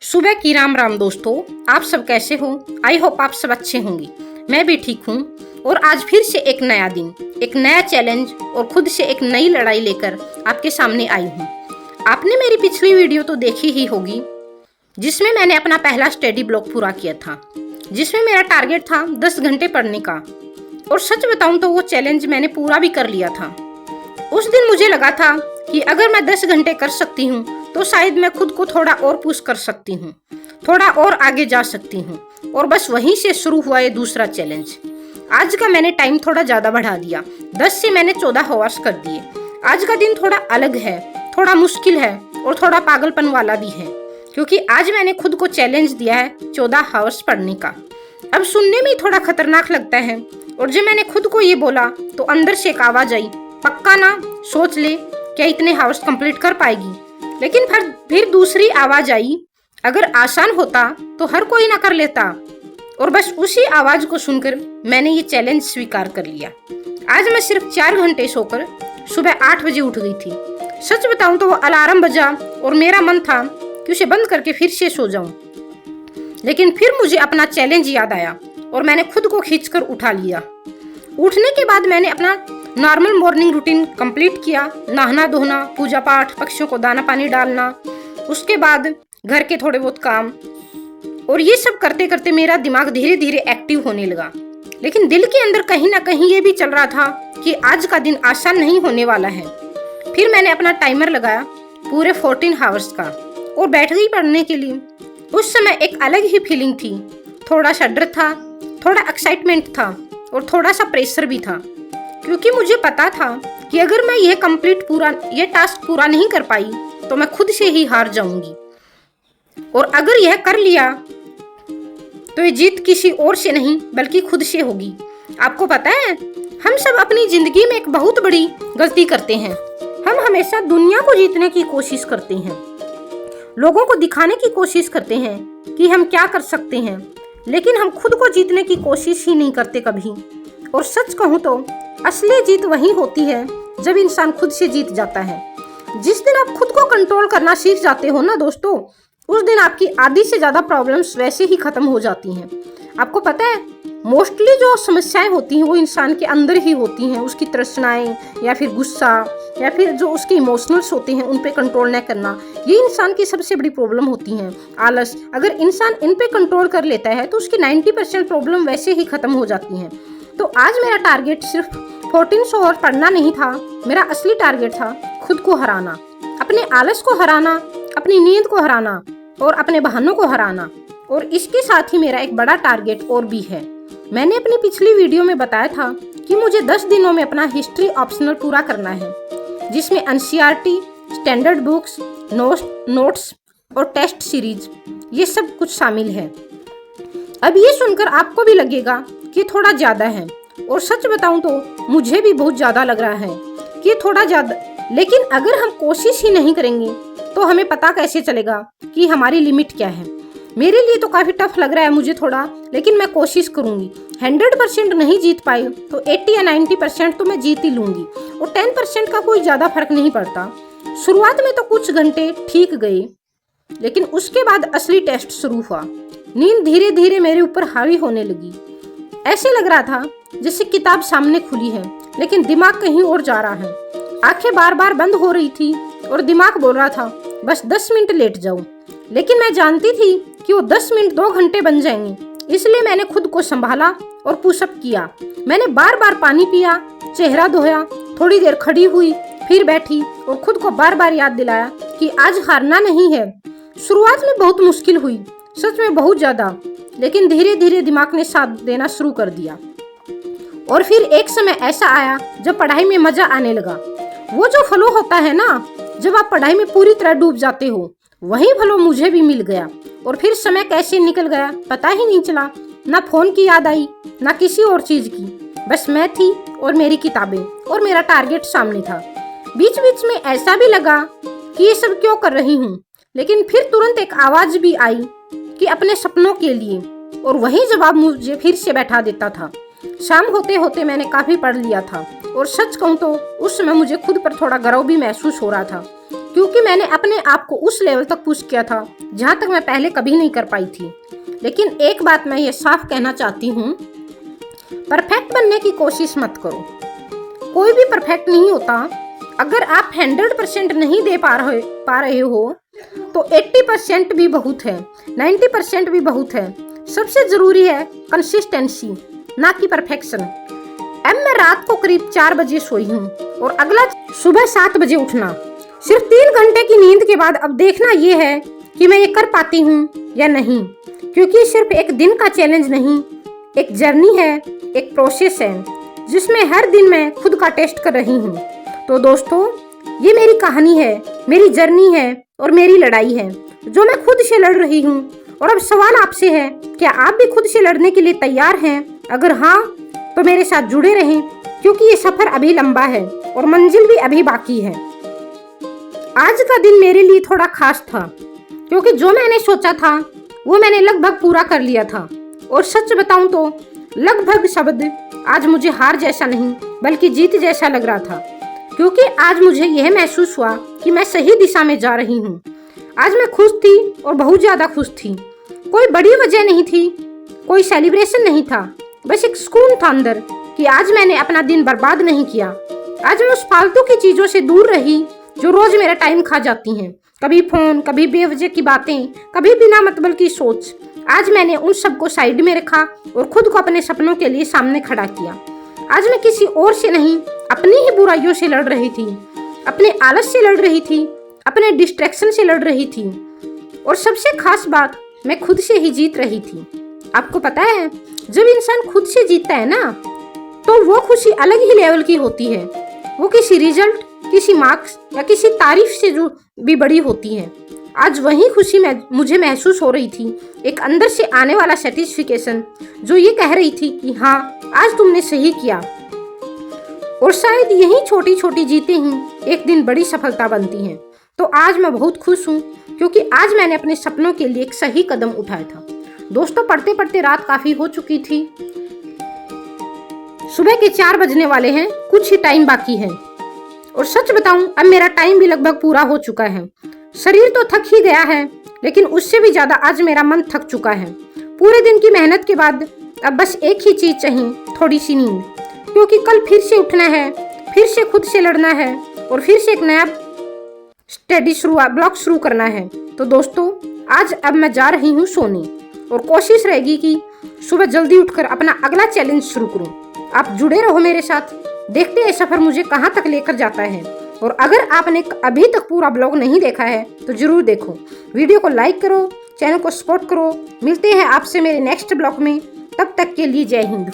सुबह की राम राम दोस्तों, आप सब कैसे हो? आई होप आप सब अच्छे होंगे। मैं भी ठीक हूँ और आज फिर से एक नया दिन, एक नया चैलेंज और खुद से एक नई लड़ाई लेकर आपके सामने आई हूँ। आपने मेरी पिछली वीडियो तो देखी ही होगी जिसमें मैंने अपना पहला स्टडी ब्लॉक पूरा किया था, जिसमें मेरा टारगेट था 10 घंटे पढ़ने का। और सच बताऊं तो वो चैलेंज मैंने पूरा भी कर लिया था। उस दिन मुझे लगा था कि अगर मैं 10 घंटे कर सकती हूँ तो शायद मैं खुद को थोड़ा और पुश कर सकती हूँ, थोड़ा और आगे जा सकती हूँ। और बस वहीं से शुरू हुआ ये दूसरा चैलेंज। आज का मैंने टाइम थोड़ा ज़्यादा बढ़ा दिया, 10 से मैंने 14 आवर्स कर दिए। आज का दिन थोड़ा अलग है, थोड़ा मुश्किल है और थोड़ा पागलपन वाला भी है, क्योंकि आज मैंने खुद को चैलेंज दिया है 14 आवर्स पढ़ने का। अब सुनने में थोड़ा खतरनाक लगता है, और जब मैंने खुद को ये बोला तो अंदर से एक आवाज आई, पक्का ना, सोच ले क्या इतने आवर्स कंप्लीट कर पाएगी। लेकिन फिर दूसरी आवाज आई, अगर आसान होता तो हर कोई ना कर लेता। और बस उसी आवाज को सुनकर मैंने ये चैलेंज स्वीकार कर लिया। आज मैं सिर्फ 4 घंटे सोकर सुबह 8 बजे उठ गई थी। सच बताऊं तो वो अलार्म बजा और मेरा मन था कि उसे बंद करके फिर से सो जाऊं, लेकिन फिर मुझे अपना चैलेंज याद आया और मैंने खुद को खींचकर उठा लिया। उठने के बाद मैंने अपना नॉर्मल मॉर्निंग रूटीन कंप्लीट किया, नहाना धोना, पूजा पाठ, पक्षियों को दाना पानी डालना, उसके बाद घर के थोड़े बहुत काम। और ये सब करते करते मेरा दिमाग धीरे धीरे एक्टिव होने लगा। लेकिन दिल के अंदर कहीं ना कहीं ये भी चल रहा था कि आज का दिन आसान नहीं होने वाला है। फिर मैंने अपना टाइमर लगाया पूरे 14 आवर्स का और बैठ गई पढ़ने के लिए। उस समय एक अलग ही फीलिंग थी, थोड़ा सा डर था, थोड़ा एक्साइटमेंट था और थोड़ा सा प्रेशर भी था, क्योंकि मुझे पता था कि अगर मैं ये टास्क पूरा नहीं कर पाई तो मैं खुद से ही हार जाऊंगी, और अगर यह कर लिया तो ये जीत किसी और से नहीं बल्कि खुद से होगी। आपको पता है, हम सब अपनी जिंदगी में एक बहुत बड़ी गलती करते हैं। हम हमेशा दुनिया को जीतने की कोशिश करते हैं, लोगों को दिखाने की कोशिश करते हैं कि हम क्या कर सकते हैं, लेकिन हम खुद को जीतने की कोशिश ही नहीं करते कभी। और सच कहूँ तो असली जीत वही होती है जब इंसान खुद से जीत जाता है। जिस दिन आप खुद को कंट्रोल करना सीख जाते हो ना दोस्तों, उस दिन आपकी आधी से ज़्यादा प्रॉब्लम्स वैसे ही खत्म हो जाती हैं। आपको पता है, मोस्टली जो समस्याएं होती हैं वो इंसान के अंदर ही होती हैं। उसकी तृष्णाएं या फिर गुस्सा या फिर जो उसके इमोशनल्स होते हैं उन पे कंट्रोल न करना, ये इंसान की सबसे बड़ी प्रॉब्लम होती हैं। आलस, अगर इंसान इन पे कंट्रोल कर लेता है तो उसकी 90% प्रॉब्लम वैसे ही खत्म हो जाती हैं। तो आज मेरा टारगेट सिर्फ 1400 और पढ़ना नहीं था, मेरा असली टारगेट था खुद को हराना, अपने आलस को हराना, अपनी नींद को हराना और अपने बहानों को हराना। और इसके साथ ही मेरा एक बड़ा टारगेट और भी है। मैंने अपनी पिछली वीडियो में बताया था कि मुझे 10 दिनों में अपना हिस्ट्री ऑप्शनल पूरा करना है, जिसमें एनसीईआरटी, स्टैंडर्ड बुक्स, नोट्स और टेस्ट सीरीज, ये सब कुछ शामिल है। अब ये सुनकर आपको भी लगेगा कि थोड़ा ज़्यादा है, और सच बताऊं तो मुझे भी बहुत ज़्यादा लग रहा है कि थोड़ा ज़्यादा। लेकिन अगर हम कोशिश ही नहीं करेंगे तो हमें पता कैसे चलेगा कि हमारी लिमिट क्या है। मेरे लिए तो काफ़ी टफ लग रहा है मुझे थोड़ा, लेकिन मैं कोशिश करूंगी। 100% नहीं जीत पाई तो 80 या 90% तो मैं जीत ही लूंगी, और 10% का कोई ज़्यादा फर्क नहीं पड़ता। शुरुआत में तो कुछ घंटे ठीक गए, लेकिन उसके बाद असली टेस्ट शुरू हुआ। नींद धीरे धीरे मेरे ऊपर हावी होने लगी। ऐसे लग रहा था जैसे किताब सामने खुली है लेकिन दिमाग कहीं और जा रहा है। आंखें बार बार बंद हो रही थी और दिमाग बोल रहा था बस 10 मिनट लेट जाऊं। लेकिन मैं जानती थी कि वो 10 मिनट 2 घंटे बन जाएंगे, इसलिए मैंने खुद को संभाला और पुशअप किया। मैंने बार बार पानी पिया, चेहरा धोया, थोड़ी देर खड़ी हुई, फिर बैठी और खुद को बार बार याद दिलाया कि आज हारना नहीं है। शुरुआत में बहुत मुश्किल हुई, सच में बहुत ज्यादा, लेकिन धीरे धीरे दिमाग ने साथ देना शुरू कर दिया। और फिर एक समय ऐसा आया जब पढ़ाई में मजा आने लगा। वो जो फ्लो होता है ना, जब आप पढ़ाई में पूरी तरह डूब जाते हो, वही फ्लो मुझे भी मिल गया। और फिर समय कैसे निकल गया पता ही नहीं चला। ना फोन की याद आई, ना किसी और चीज की, बस मैं थी और मेरी किताबें और मेरा टारगेट सामने था। बीच बीच में ऐसा भी लगा कि ये सब क्यों कर रही हूँ, लेकिन फिर तुरंत एक आवाज भी आई कि अपने सपनों के लिए, और वही जवाब मुझे फिर से बैठा देता था। शाम होते होते मैंने काफी पढ़ लिया था, और सच कहूँ तो उस समय मुझे खुद पर थोड़ा गर्व भी महसूस हो रहा था क्योंकि मैंने अपने आप को उस लेवल तक पुश किया था जहां तक मैं पहले कभी नहीं कर पाई थी। लेकिन एक बात मैं ये साफ कहना चाहती हूँ, परफेक्ट बनने की कोशिश मत करो। कोई भी परफेक्ट नहीं होता। अगर आप 100% नहीं दे पा रहे हो तो 80% भी बहुत है, 90% भी बहुत है। सबसे जरूरी है कंसिस्टेंसी, ना कि परफेक्शन। अब मैं रात को करीब 4 बजे सोई हूँ और अगला सुबह 7 बजे उठना। सिर्फ 3 घंटे की नींद के बाद अब देखना ये है कि मैं ये कर पाती हूँ या नहीं, क्योंकि सिर्फ एक दिन का चैलेंज नहीं, एक जर्नी है, एक प्रोसेस है जिसमें हर दिन मैं खुद का टेस्ट कर रही हूँ। तो दोस्तों, ये मेरी कहानी है, मेरी जर्नी है और मेरी लड़ाई है जो मैं खुद से लड़ रही हूँ। और अब सवाल आपसे है, क्या आप भी खुद से लड़ने के लिए तैयार हैं? अगर हाँ, तो मेरे साथ जुड़े रहें, क्योंकि ये सफर अभी लंबा है और मंजिल भी अभी बाकी है। आज का दिन मेरे लिए थोड़ा खास था, क्योंकि जो मैंने सोचा था वो मैंने लगभग पूरा कर लिया था। और सच बताऊं तो लगभग शब्द आज मुझे हार जैसा नहीं बल्कि जीत जैसा लग रहा था, क्योंकि आज मुझे यह महसूस हुआ कि मैं सही दिशा में जा रही हूँ। आज मैं खुश थी और बहुत ज्यादा खुश थी। कोई बड़ी वजह नहीं थी, कोई सेलिब्रेशन नहीं था, बस एक सुकून था अंदर कि आज मैंने अपना दिन बर्बाद नहीं किया। आज मैं उस फालतू की चीजों से दूर रही जो रोज मेरा टाइम खा जाती हैं। कभी फोन, कभी बेवजह की बातें, कभी बिना मतलब की सोच। आज मैंने उन सबको साइड में रखा और खुद को अपने सपनों के लिए सामने खड़ा किया। आज मैं किसी और से नहीं, अपनी ही बुराइयों से लड़ रही थी, अपने आलस से लड़ रही थी, अपने डिस्ट्रैक्शन से लड़ रही थी, और सबसे खास बात, मैं खुद से ही जीत रही थी। आपको पता है, जब इंसान खुद से जीतता है ना, तो वो खुशी अलग ही लेवल की होती है। वो किसी रिजल्ट, किसी मार्क्स या किसी तारीफ से जो भी बड़ी होती है। आज वही खुशी मुझे महसूस हो रही थी, एक अंदर से आने वाला सेटिस्फिकेशन जो ये कह रही थी कि हाँ, आज तुमने सही किया। और शायद यही छोटी छोटी जीतें ही एक दिन बड़ी सफलता बनती हैं। तो आज मैं बहुत खुश हूँ, क्योंकि आज मैंने अपने सपनों के लिए एक सही कदम उठाया था। दोस्तों, पढ़ते पढ़ते रात काफी हो चुकी थी। सुबह के 4 बजने वाले हैं, कुछ ही टाइम बाकी है। और सच बताऊं, अब मेरा टाइम भी लगभग पूरा हो चुका है। शरीर तो थक ही गया है, लेकिन उससे भी ज्यादा आज मेरा मन थक चुका है। पूरे दिन की मेहनत के बाद अब बस एक ही चीज चाहिए, थोड़ी सी नींद, क्योंकि कल फिर से उठना है, फिर से खुद से लड़ना है और फिर से एक नया ब्लॉग शुरू करना है। तो दोस्तों, आज अब मैं जा रही हूँ सोने, और कोशिश रहेगी कि सुबह जल्दी उठकर अपना अगला चैलेंज शुरू करूँ। आप जुड़े रहो मेरे साथ, देखते हैं सफर मुझे कहाँ तक लेकर जाता है। और अगर आपने अभी तक पूरा ब्लॉग नहीं देखा है तो जरूर देखो। वीडियो को लाइक करो, चैनल को सपोर्ट करो। मिलते हैं आपसे मेरे नेक्स्ट ब्लॉग में, तब तक के लिए जय हिंद।